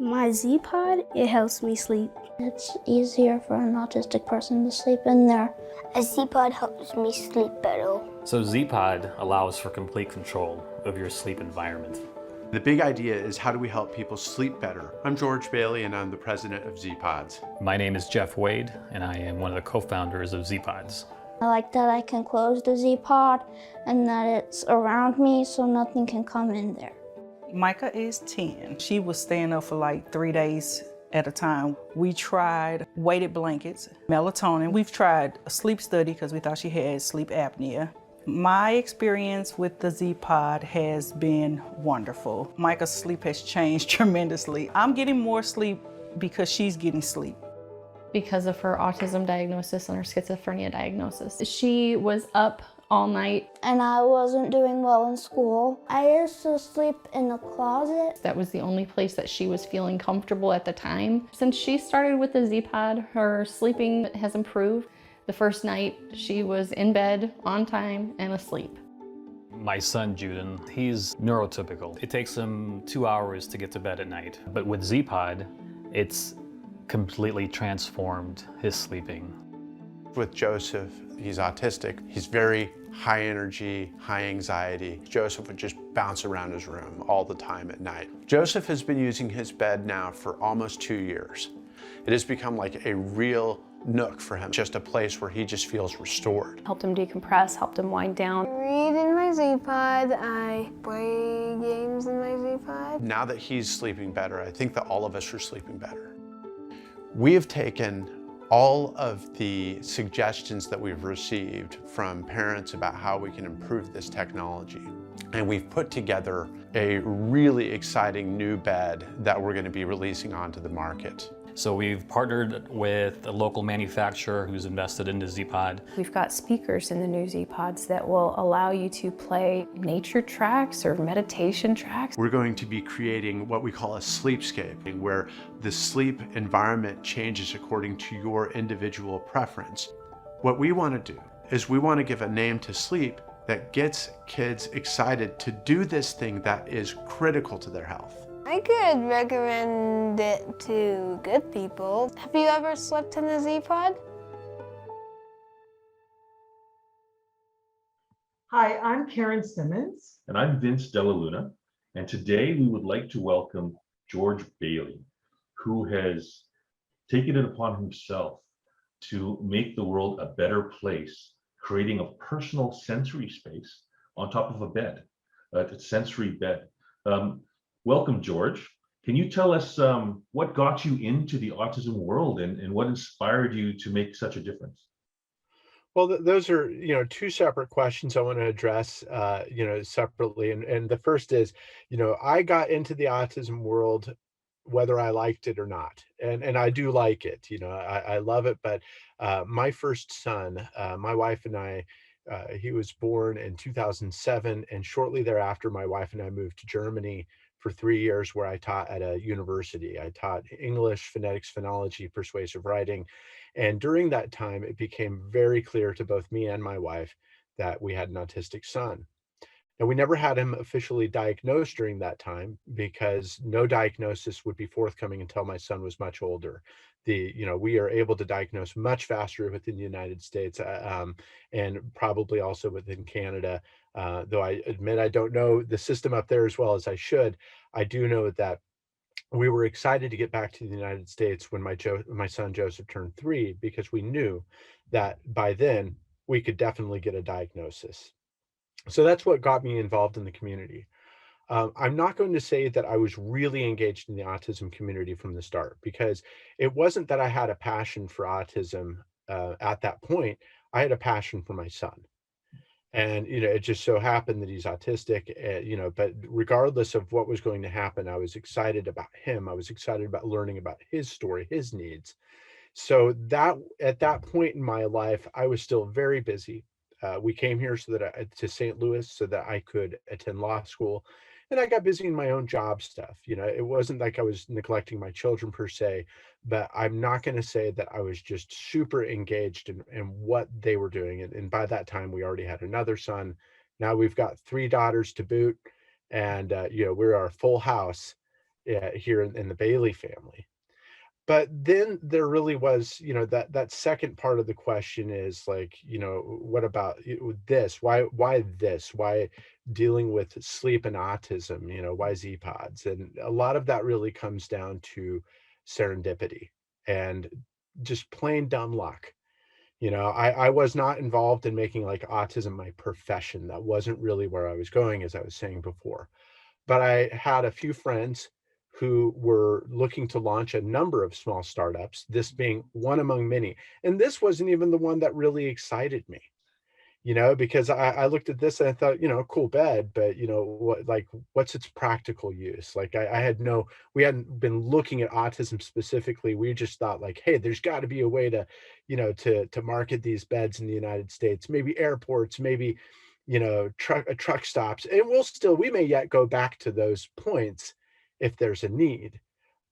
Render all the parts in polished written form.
My zPod, it helps me sleep. It's easier for an autistic person to sleep in there. A zPod helps me sleep better. So zPod allows for complete control of your sleep environment. The big idea is, how do we help people sleep better? I'm George Bailey and I'm the president of zPods. My name is Jeff Wade and I am one of the co-founders of zPods. I like that I can close the zPod and that it's around me so nothing can come in there. Micah is 10. She was staying up for like 3 days at a time. We tried weighted blankets, melatonin. We've tried a sleep study because we thought she had sleep apnea. My experience with the zPod has been wonderful. Micah's sleep has changed tremendously. I'm getting more sleep because she's getting sleep. Because of her autism diagnosis and her schizophrenia diagnosis. She was up all night. And I wasn't doing well in school. I used to sleep in the closet. That was the only place that she was feeling comfortable at the time. Since she started with the zPod, her sleeping has improved. The first night, she was in bed on time and asleep. My son, Juden, he's neurotypical. It takes him 2 hours to get to bed at night. But with zPod, it's completely transformed his sleeping. With Joseph, he's autistic. He's very high energy, high anxiety. Joseph would just bounce around his room all the time at night. Joseph has been using his bed now for almost 2 years. It has become like a real nook for him, just a place where he just feels restored. Helped him decompress, helped him wind down. I read in my zPod, I play games in my zPod. Now that he's sleeping better, I think that all of us are sleeping better. We have taken all of the suggestions that we've received from parents about how we can improve this technology, and we've put together a really exciting new bed that we're going to be releasing onto the market. So we've partnered with a local manufacturer who's invested into zPod. We've got speakers in the new zPods that will allow you to play nature tracks or meditation tracks. We're going to be creating what we call a sleepscape, where the sleep environment changes according to your individual preference. What we want to do is we want to give a name to sleep that gets kids excited to do this thing that is critical to their health. I could recommend it to good people. Have you ever slept in a zPod? Hi, I'm Karen Simmons. And I'm Vince Della Luna. And today we would like to welcome George Bailey, who has taken it upon himself to make the world a better place, creating a personal sensory space on top of a bed, a sensory bed. Welcome, George. Can you tell us what got you into the autism world and what inspired you to make such a difference? Well, those are, two separate questions I want to address, separately. And the first is, I got into the autism world whether I liked it or not. And I do like it, I love it. But my first son, my wife and I, he was born in 2007. And shortly thereafter, my wife and I moved to Germany for 3 years, where I taught at a university. I taught English, phonetics, phonology, persuasive writing. And during that time, it became very clear to both me and my wife that we had an autistic son. And we never had him officially diagnosed during that time, because no diagnosis would be forthcoming until my son was much older. We are able to diagnose much faster within the United States, and probably also within Canada. Though I admit I don't know the system up there as well as I should. I do know that we were excited to get back to the United States when my son Joseph turned 3, because we knew that by then we could definitely get a diagnosis. So that's what got me involved in the community. I'm not going to say that I was really engaged in the autism community from the start, because it wasn't that I had a passion for autism at that point. I had a passion for my son. And, it just so happened that he's autistic, but regardless of what was going to happen, I was excited about him. I was excited about learning about his story, his needs. So that at that point in my life, I was still very busy. We came here to St. Louis so that I could attend law school. And I got busy in my own job stuff. It wasn't like I was neglecting my children per se, but I'm not going to say that I was just super engaged in what they were doing. And by that time, we already had another son. Now we've got 3 daughters to boot, and we're our full house. here in the Bailey family. But then there really was, that second part of the question is like, what about this? Why this? Why dealing with sleep and autism? Why zPods? And a lot of that really comes down to serendipity and just plain dumb luck. I was not involved in making like autism my profession. That wasn't really where I was going, as I was saying before. But I had a few friends who were looking to launch a number of small startups, this being one among many. And this wasn't even the one that really excited me, because I looked at this and I thought, cool bed, but what's its practical use? Like we hadn't been looking at autism specifically. We just thought like, hey, there's got to be a way to, to market these beds in the United States, maybe airports, maybe, truck stops. And we may yet go back to those points if there's a need.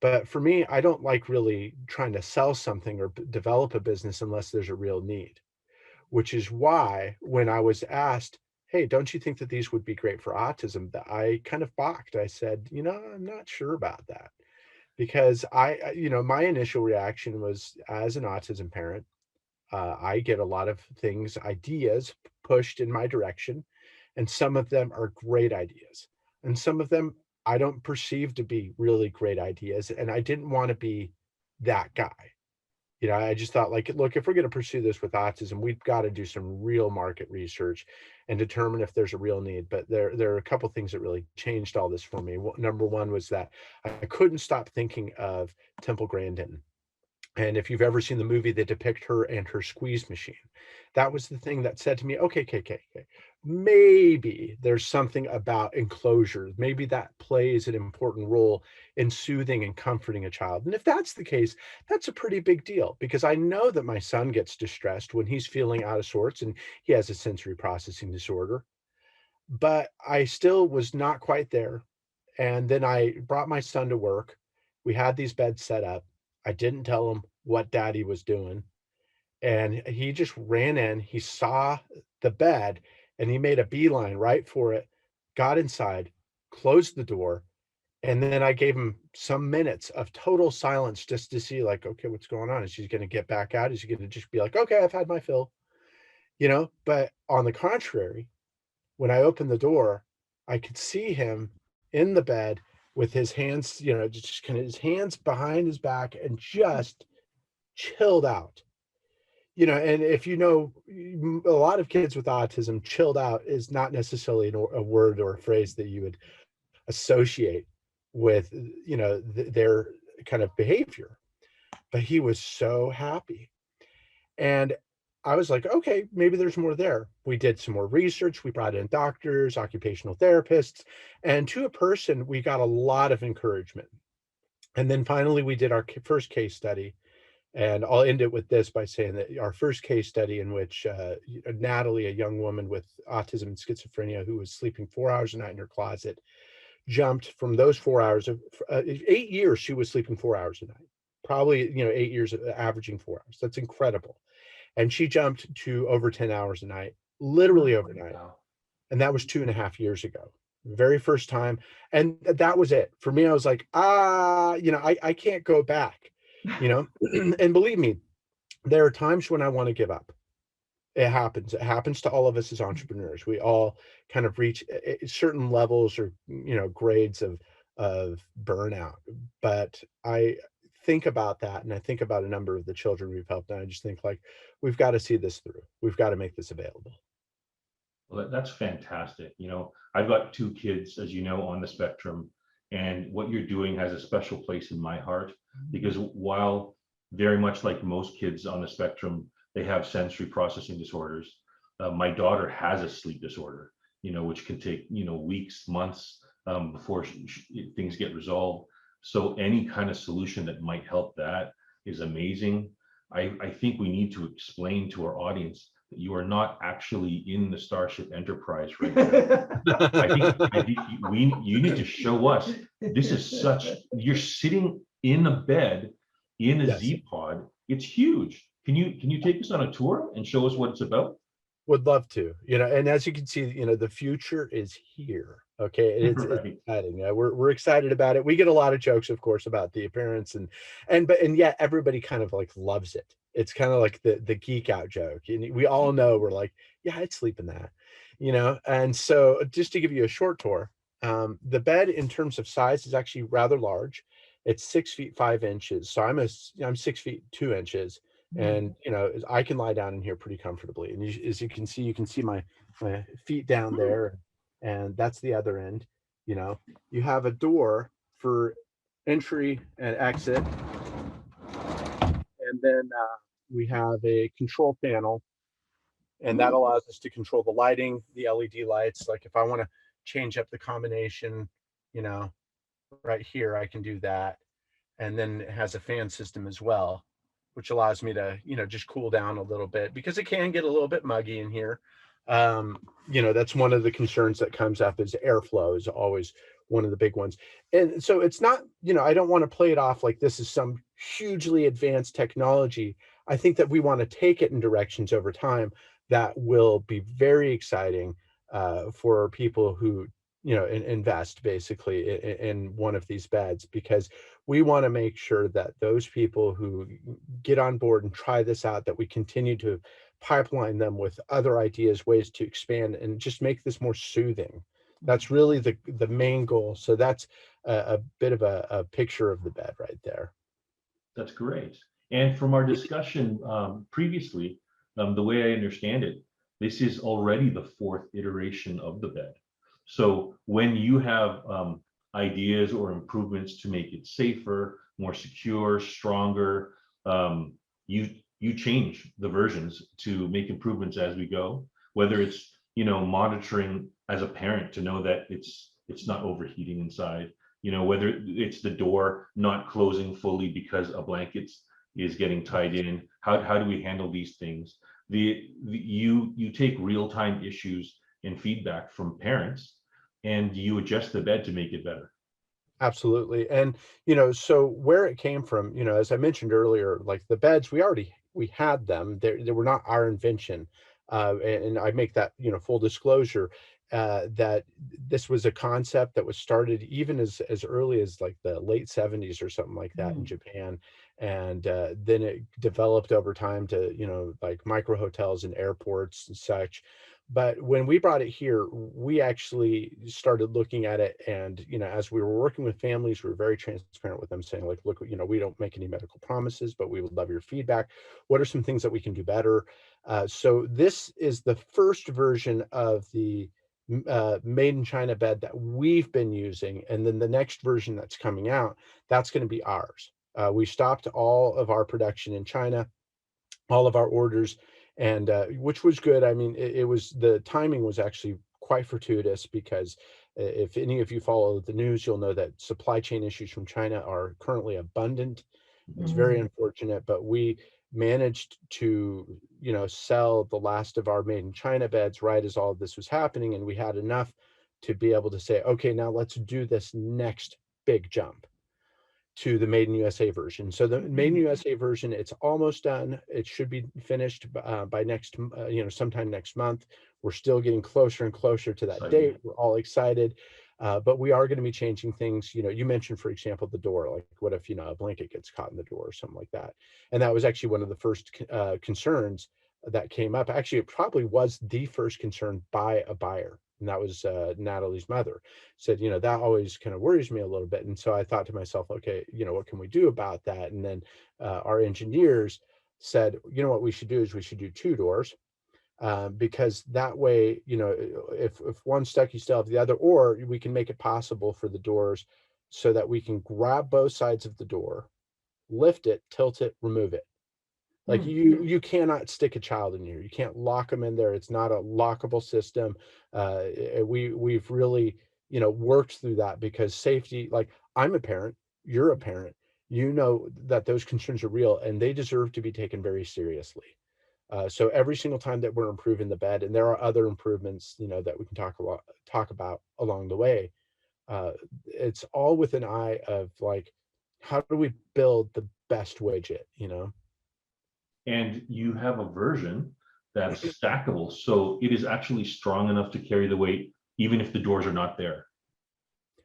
But for me, I don't like really trying to sell something or develop a business unless there's a real need, which is why when I was asked, hey, don't you think that these would be great for autism, that I kind of balked. I said, I'm not sure about that, because my initial reaction was, as an autism parent, I get a lot of ideas pushed in my direction, and some of them are great ideas, and some of them I don't perceive to be really great ideas, and I didn't want to be that guy. I just thought like, look, if we're going to pursue this with autism, we've got to do some real market research and determine if there's a real need. But there are a couple things that really changed all this for me. Number one was that I couldn't stop thinking of Temple Grandin. And if you've ever seen the movie, they depict her and her squeeze machine. That was the thing that said to me, okay, maybe there's something about enclosures. Maybe that plays an important role in soothing and comforting a child. And if that's the case, that's a pretty big deal, because I know that my son gets distressed when he's feeling out of sorts, and he has a sensory processing disorder. But I still was not quite there. And then I brought my son to work. We had these beds set up. I didn't tell him what daddy was doing. And he just ran in, he saw the bed, and he made a beeline right for it, got inside, closed the door. And then I gave him some minutes of total silence just to see like, okay, what's going on? Is he going to get back out? Is he going to just be like, okay, I've had my fill, But on the contrary, when I opened the door, I could see him in the bed with his hands, just kind of his hands behind his back and just chilled out. And if a lot of kids with autism, chilled out is not necessarily a word or a phrase that you would associate with, their kind of behavior. But he was so happy. And I was like, okay, maybe there's more there. We did some more research. We brought in doctors, occupational therapists, and to a person, we got a lot of encouragement. And then finally, we did our first case study. And I'll end it with this by saying that our first case study, in which Natalie, a young woman with autism and schizophrenia who was sleeping 4 hours a night in her closet, jumped from those 4 hours of 8 years. She was sleeping 4 hours a night, probably 8 years averaging 4 hours. That's incredible. And she jumped to over 10 hours a night, literally overnight. And that was 2.5 years ago, very first time. And that was it for me. I was like, I can't go back, and believe me, there are times when I want to give up. It happens to all of us as entrepreneurs. We all kind of reach certain levels or, grades of burnout. But I think about that, and I think about a number of the children we've helped, and I just think like, we've got to see this through. We've got to make this available. Well, that's fantastic. I've got 2 kids, as you know, on the spectrum, and what you're doing has a special place in my heart, because while very much like most kids on the spectrum, they have sensory processing disorders. My daughter has a sleep disorder, which can take, weeks, months before things get resolved. So any kind of solution that might help that is amazing. I think we need to explain to our audience that you are not actually in the Starship Enterprise right now. I think you need to show us, this is you're sitting in a bed in a zPod. It's huge. Can you take us on a tour and show us what it's about? Would love to, and as you can see, the future is here. Okay, it's Right. exciting. We're excited about it. We get a lot of jokes, of course, about the appearance, and yet everybody kind of like loves it. It's kind of like the geek out joke, and we all know we're like, yeah, I'd sleep in that, you know. And so, just to give you a short tour, the bed in terms of size is actually rather large. It's 6 feet 5 inches, so I'm 6 feet 2 inches, and you know I can lie down in here pretty comfortably. And as you can see my feet down there, and that's the other end. You know, you have a door for entry and exit, and then we have a control panel, and that allows us to control the lighting, the LED lights. Like if I want to change up the combination, you know, right here, I can do that. And then it has a fan system as well, which allows me to, you know, just cool down a little bit because it can get a little bit muggy in here. You know, that's one of the concerns that comes up is airflow is always one of the big ones. And so it's not, you know, I don't want to play it off like this is some hugely advanced technology. I think that we want to take it in directions over time that will be very exciting for people who, you know, invest basically in one of these beds, because we want to make sure that those people who get on board and try this out, that we continue to pipeline them with other ideas, ways to expand and just make this more soothing. That's really the main goal. So that's a bit of a picture of the bed right there. That's great. And from our discussion previously, the way I understand it, this is already the fourth iteration of the bed. So when you have ideas or improvements to make it safer, more secure, stronger, you change the versions to make improvements as we go. Whether it's, you know, monitoring as a parent to know that it's not overheating inside. You know, whether it's the door not closing fully because a blanket is getting tied in. How do we handle these things? You take real-time issues and feedback from parents, and you adjust the bed to make it better. Absolutely. And, you know, so where it came from, you know, as I mentioned earlier, like the beds, we had them. They were not our invention. And I make that, you know, full disclosure, that this was a concept that was started even as early as like the late 70s or something like that in Japan. And then it developed over time to, you know, like micro hotels and airports and such. But when we brought it here, we actually started looking at it, and you know, as we were working with families, we were very transparent with them, saying like, look, you know, we don't make any medical promises, but we would love your feedback. What are some things that we can do better? So this is the first version of the made in China bed that we've been using, and then the next version that's coming out, that's going to be ours. We stopped all of our production in China, all of our orders, and which was good. I mean, it was, the timing was actually quite fortuitous, because if any of you follow the news, you'll know that supply chain issues from China are currently abundant. It's very unfortunate, but we managed to, you know, sell the last of our made in China beds right as all of this was happening, and we had enough to be able to say, okay, now let's do this next big jump to the Made in USA version. So the Made in USA version, it's almost done. It should be finished by next, you know, sometime next month. We're still getting closer and closer to that date. We're all excited, but we are going to be changing things. You know, you mentioned, for example, the door. Like, what if, you know, a blanket gets caught in the door or something like that? And that was actually one of the first concerns that came up. Actually, it probably was the first concern by a buyer, and that was Natalie's mother. Said, you know, that always kind of worries me a little bit. And so I thought to myself, okay, you know, what can we do about that? And then our engineers said, you know, what we should do is we should do two doors, because that way, you know, if one's stuck, you still have the other, or we can make it possible for the doors so that we can grab both sides of the door, lift it, tilt it, remove it. Like you cannot stick a child in here. You can't lock them in there. It's not a lockable system. We've really, you know, worked through that, because safety, like, I'm a parent, you're a parent, you know that those concerns are real and they deserve to be taken very seriously. So every single time that we're improving the bed, and there are other improvements, you know, that we can talk about along the way, it's all with an eye of like, how do we build the best widget, you know? And you have a version that's stackable, so it is actually strong enough to carry the weight even if the doors are not there.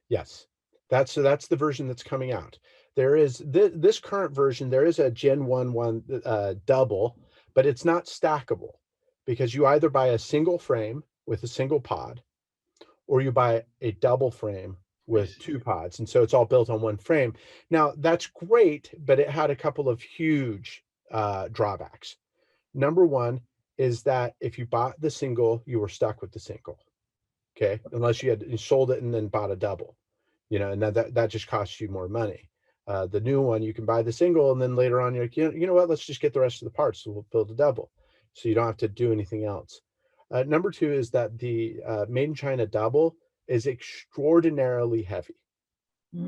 Yes, that's the version that's coming out. There is this current version. There is a Gen 1 double, but it's not stackable because you either buy a single frame with a single pod, or you buy a double frame with two pods, and so it's all built on one frame. Now that's great, but it had a couple of huge drawbacks. Number one is that if you bought the single, you were stuck with the single. Okay, unless you sold it and then bought a double, and that just costs you more money. The new one, you can buy the single, and then later on you're like, you know what, let's just get the rest of the parts, so we'll build a double, so you don't have to do anything else. Number two is that the made in China double is extraordinarily heavy.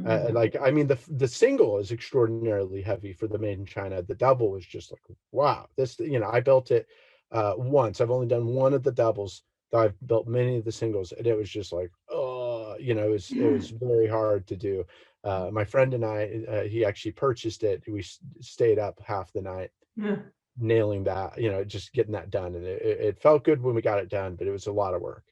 I mean, the single is extraordinarily heavy for the made in China. The double is just like, wow, this, I built it once. I've only done one of the doubles, though I've built many of the singles, and it was just like, oh, it was very hard to do. My friend and I, he actually purchased it. We stayed up half the night nailing that, just getting that done, and it felt good when we got it done, but it was a lot of work.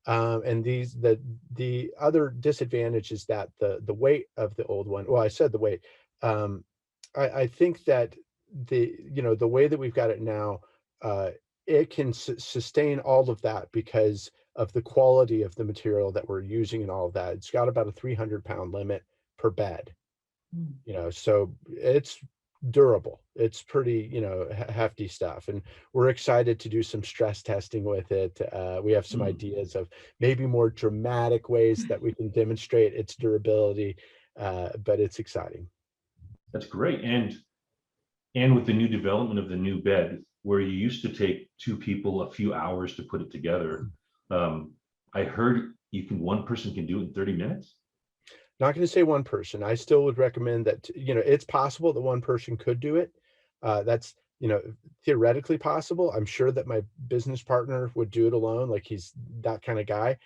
And the other disadvantage is that the weight of the old one. Well, I said the weight. I think that the way that we've got it now, it can sustain all of that because of the quality of the material that we're using and all of that. It's got about a 300-pound limit per bed. So it's durable. It's pretty, hefty stuff, and we're excited to do some stress testing with it. We have some ideas of maybe more dramatic ways that we can demonstrate its durability, but it's exciting. That's great. And with the new development of the new bed, where you used to take two people a few hours to put it together, I heard one person can do it in 30 minutes. Not going to say one person. I still would recommend that, it's possible that one person could do it. That's, theoretically possible. I'm sure that my business partner would do it alone. Like, he's that kind of guy.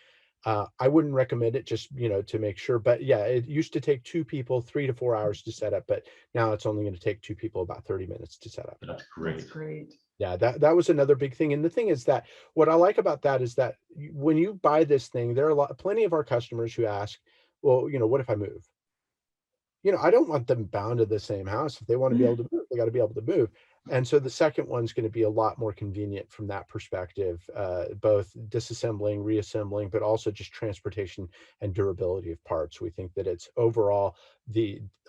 I wouldn't recommend it, just, to make sure. But yeah, it used to take two people 3 to 4 hours to set up, but now it's only going to take two people about 30 minutes to set up. That's great. That's great. Yeah, that was another big thing. And the thing is that what I like about that is that when you buy this thing, there are plenty of our customers who ask, well, what if I move? I don't want them bound to the same house. If they want to be able to move, they got to be able to move. And so the second one's going to be a lot more convenient from that perspective, both disassembling, reassembling, but also just transportation and durability of parts. We think that it's overall,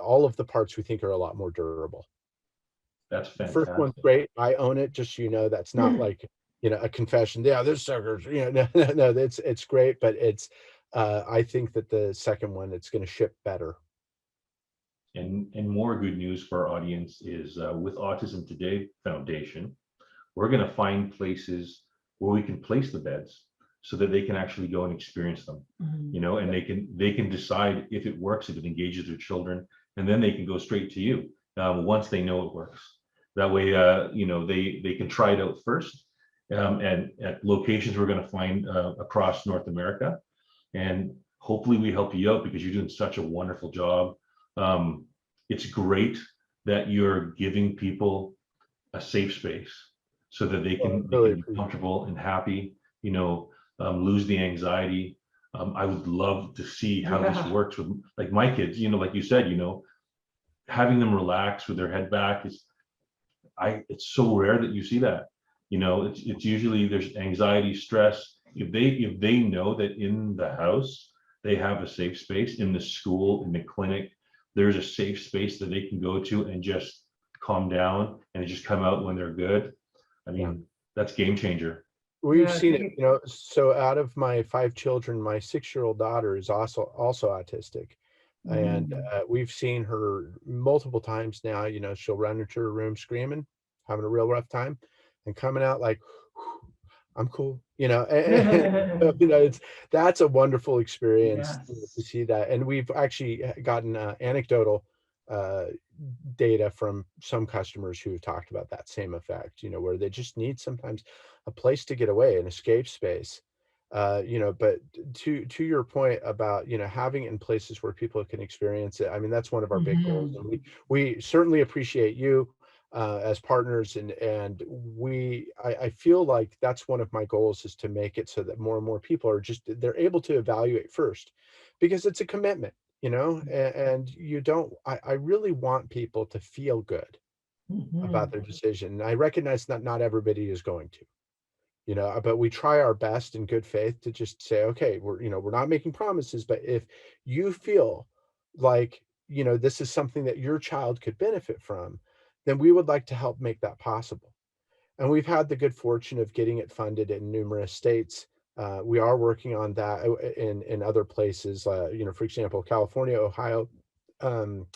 all of the parts we think are a lot more durable. That's fantastic. The first one's great. I own it. Just, that's not like, a confession. Yeah, this sucker's, no, it's great, but it's, I think that the second one, it's going to ship better. And more good news for our audience is with Autism Today Foundation, we're going to find places where we can place the beds so that they can actually go and experience them, and they can decide if it works, if it engages their children, and then they can go straight to you once they know it works. That way, they can try it out first, and at locations we're going to find across North America. And hopefully we help you out because you're doing such a wonderful job. It's great that you're giving people a safe space so that they can be comfortable and happy, lose the anxiety. I would love to see how this works with like my kids, like you said, having them relax with their head back it's so rare that you see that. It's usually there's anxiety, stress. If they know that in the house they have a safe space, in the school, in the clinic, there's a safe space that they can go to and just calm down and just come out when they're good. I mean, that's game changer. We've seen it, so out of my 5 children, my 6-year-old daughter is also autistic. And we've seen her multiple times now. She'll run into her room screaming, having a real rough time, and coming out like, I'm cool, that's a wonderful experience to see that. And we've actually gotten anecdotal data from some customers who have talked about that same effect, where they just need sometimes a place to get away, an escape space. But to your point about, having it in places where people can experience it, I mean, that's one of our big goals. And we certainly appreciate you as partners, and I feel like that's one of my goals, is to make it so that more and more people are they're able to evaluate first, because it's a commitment, and you don't, I really want people to feel good about their decision. And I recognize that not everybody is going to, but we try our best in good faith to just say, okay, we're not making promises, but if you feel like, this is something that your child could benefit from, then we would like to help make that possible. And we've had the good fortune of getting it funded in numerous states. We are working on that in other places, for example, California, Ohio, um,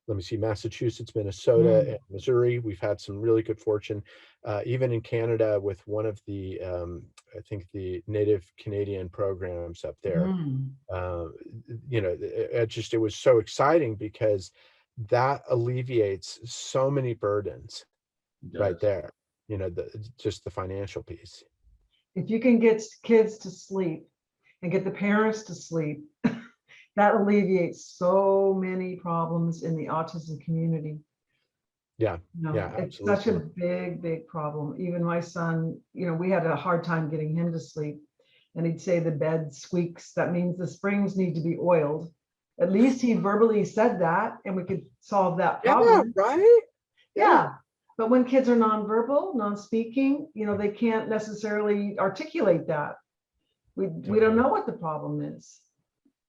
let me see, Massachusetts, Minnesota, and Missouri. We've had some really good fortune, even in Canada with one of the, I think the Native Canadian programs up there. Uh, it was so exciting because that alleviates so many burdens It right does. there. Just the financial piece. If you can get kids to sleep and get the parents to sleep, that alleviates so many problems in the autism community. Yeah, yeah, It's such a absolutely. big problem. Even my son, we had a hard time getting him to sleep, and he'd say the bed squeaks. That means the springs need to be oiled. At least he verbally said that, and we could solve that Yeah, problem. right? Yeah. But when kids are nonverbal, non-speaking, they can't necessarily articulate that. We don't know what the problem is,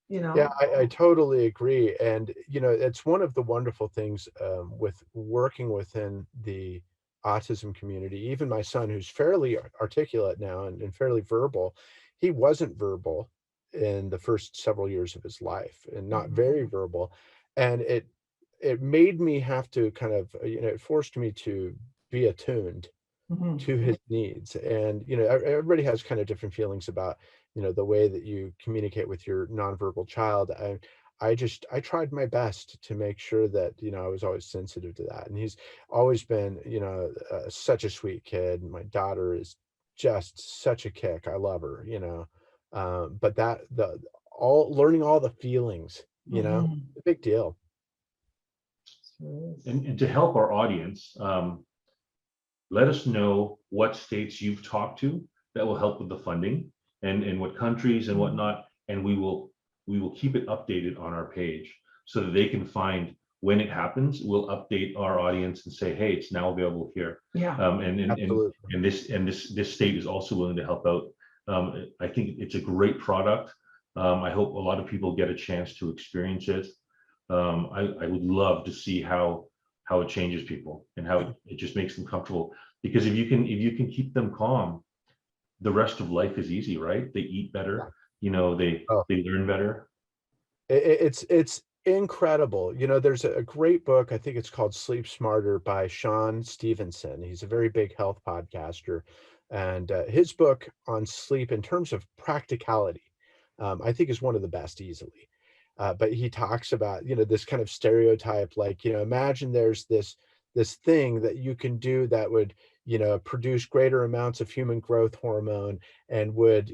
Yeah, I totally agree. And, it's one of the wonderful things with working within the autism community. Even my son, who's fairly articulate now and fairly verbal, he wasn't verbal in the first several years of his life and not very verbal. And it made me have to kind of, it forced me to be attuned to his needs. And, everybody has kind of different feelings about, the way that you communicate with your nonverbal child. I tried my best to make sure that, I was always sensitive to that. And he's always been, such a sweet kid. My daughter is just such a kick. I love her, but learning all the feelings, a big deal. And to help our audience, let us know what states you've talked to that will help with the funding and what countries and whatnot. And we will keep it updated on our page so that they can find when it happens. We'll update our audience and say, hey, it's now available here. Yeah. And this state is also willing to help out. I think it's a great product. I hope a lot of people get a chance to experience it. I would love to see how it changes people and how it just makes them comfortable. Because if you can keep them calm, the rest of life is easy, right? They eat better, they learn better. It's incredible. There's a great book, I think it's called Sleep Smarter by Sean Stevenson. He's a very big health podcaster. And his book on sleep in terms of practicality, I think is one of the best easily. But he talks about, this kind of stereotype, like, imagine there's this thing that you can do that would, produce greater amounts of human growth hormone and would,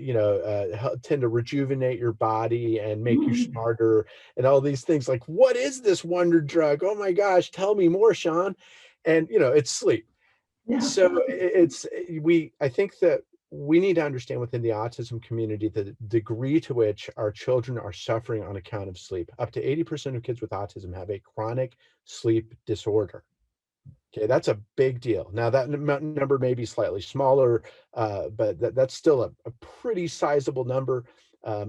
tend to rejuvenate your body and make you smarter and all these things. Like, what is this wonder drug? Oh my gosh, tell me more, Sean. And, it's sleep. Yeah. So I think that we need to understand within the autism community the degree to which our children are suffering on account of sleep. Up to 80% of kids with autism have a chronic sleep disorder. Okay, that's a big deal. Now that number may be slightly smaller, but that's still a pretty sizable number.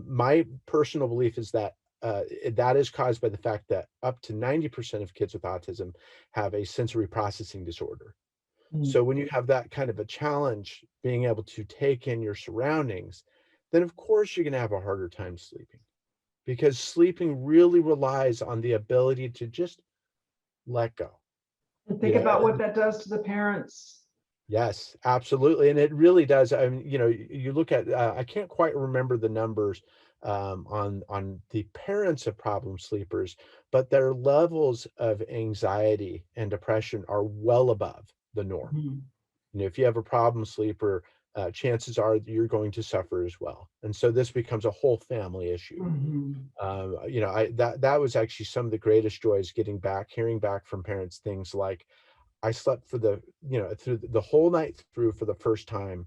My personal belief is that that is caused by the fact that up to 90% of kids with autism have a sensory processing disorder. So when you have that kind of a challenge, being able to take in your surroundings, then of course you're going to have a harder time sleeping, because sleeping really relies on the ability to just let go. And think about what that does to the parents. Yes, absolutely. And it really does. I mean, you look at, I can't quite remember the numbers on the parents of problem sleepers, but their levels of anxiety and depression are well above the norm. If you have a problem sleeper, chances are that you're going to suffer as well. And so this becomes a whole family issue. That was actually some of the greatest joys, hearing back from parents, things like, I slept for through the whole night through for the first time,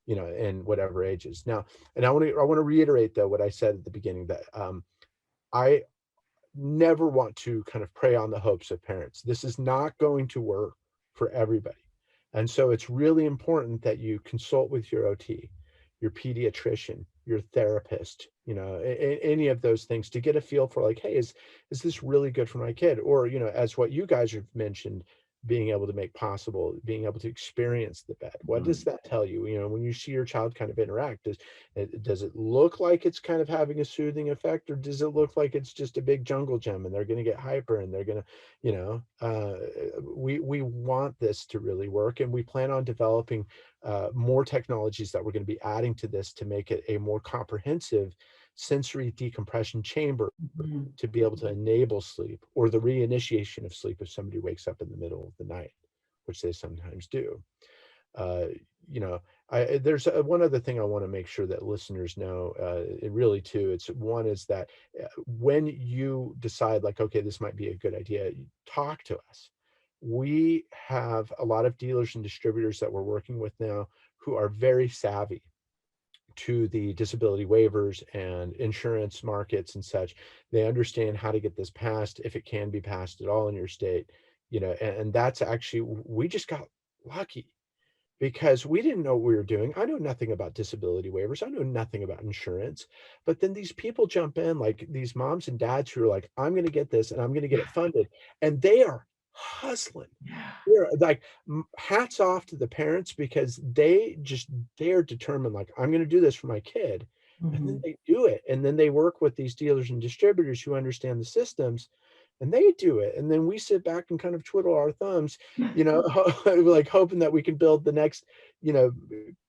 in whatever ages. Now, and I want to reiterate though what I said at the beginning, that I never want to kind of prey on the hopes of parents. This is not going to work for everybody. And so it's really important that you consult with your OT, your pediatrician, your therapist, any of those things to get a feel for like, hey, is this really good for my kid? Or, as what you guys have mentioned, being able to make possible, being able to experience the bed. What does that tell you? When you see your child kind of interact, does it look like it's kind of having a soothing effect, or does it look like it's just a big jungle gym and they're going to get hyper and they're going to, we want this to really work, and we plan on developing more technologies that we're going to be adding to this to make it a more comprehensive sensory decompression chamber to be able to enable sleep, or the reinitiation of sleep if somebody wakes up in the middle of the night, which they sometimes do. There's one other thing I want to make sure that listeners know, really too. It's one is that when you decide like, okay, this might be a good idea, talk to us. We have a lot of dealers and distributors that we're working with now who are very savvy to the disability waivers and insurance markets and such. They understand how to get this passed, if it can be passed at all in your state, and that's actually, we just got lucky because we didn't know what we were doing. I know nothing about disability waivers. I know nothing about insurance, but then these people jump in, like these moms and dads who are like, I'm going to get this and I'm going to get it funded. And they are hustling. They're like, hats off to the parents, because they are determined, like, I'm going to do this for my kid. And then they do it. And then they work with these dealers and distributors who understand the systems, and they do it. And then we sit back and kind of twiddle our thumbs, like hoping that we can build the next,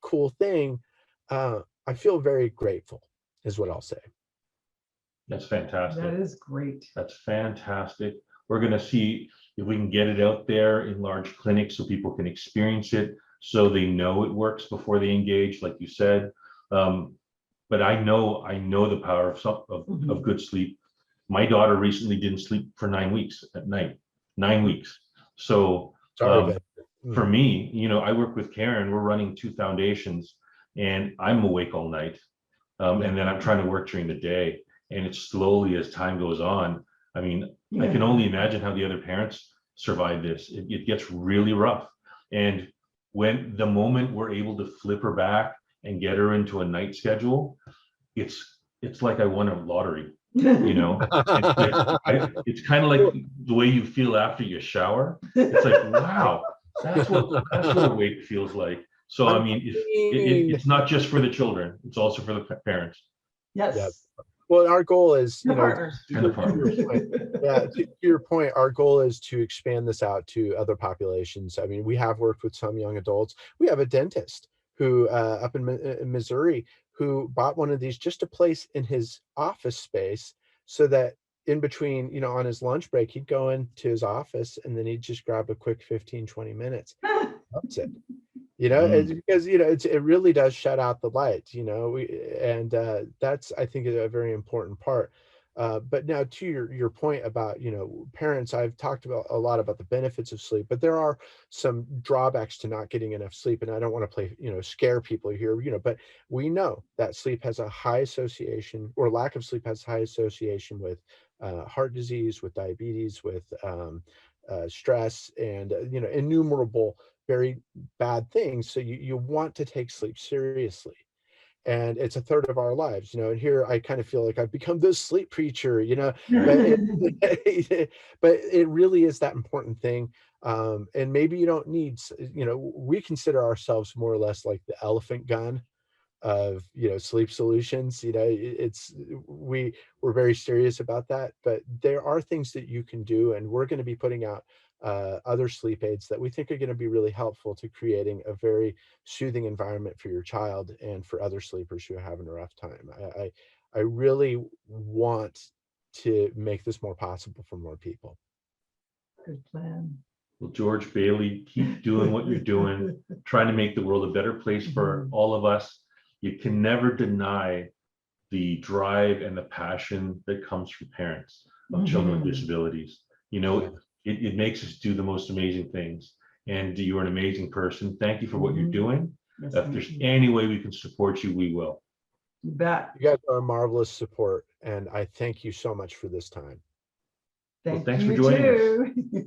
cool thing. I feel very grateful is what I'll say. That's fantastic. That is great. That's fantastic. We're going to see if we can get it out there in large clinics so people can experience it, so they know it works before they engage, like you said. But I know the power of good sleep. My daughter recently didn't sleep for 9 weeks at night, 9 weeks. So for me, I work with Karen, we're running 2 foundations, and I'm awake all night. And then I'm trying to work during the day, and it's slowly, as time goes on. I mean, I can only imagine how the other parents survive this. It gets really rough. And when the moment we're able to flip her back and get her into a night schedule, it's like I won a lottery. It's kind of like the way you feel after you shower. It's like, wow, that's what awake feels like. So I mean, it's not just for the children; it's also for the parents. Yes. Yep. Well, our goal is, and the partners. To your point, our goal is to expand this out to other populations. I mean, we have worked with some young adults. We have a dentist who up in Missouri who bought one of these just to place in his office space, so that in between, on his lunch break, he'd go into his office and then he'd just grab a quick 15-20 minutes. That's it. Because it really does shut out the lights, that's, I think, a very important part. But now to your point about, parents, I've talked about a lot about the benefits of sleep, but there are some drawbacks to not getting enough sleep. And I don't want to scare people here, but we know that sleep has a high association, or lack of sleep has high association with heart disease, with diabetes, with stress, and, innumerable very bad things. So you want to take sleep seriously. And it's a third of our lives, and here I kind of feel like I've become this sleep preacher, but it really is that important thing. And maybe you don't need, we consider ourselves more or less like the elephant gun of, sleep solutions. We're very serious about that, but there are things that you can do, and we're going to be putting out other sleep aids that we think are going to be really helpful to creating a very soothing environment for your child and for other sleepers who are having a rough time. I really want to make this more possible for more people. Good plan. Well, George Bailey, keep doing what you're doing, trying to make the world a better place for all of us. You can never deny the drive and the passion that comes from parents of children with disabilities. It makes us do the most amazing things. And you are an amazing person. Thank you for what you're doing. If there's any way we can support you, we will. You bet. You guys are a marvelous support. And I thank you so much for this time. Well, Thank thanks for you joining us. too.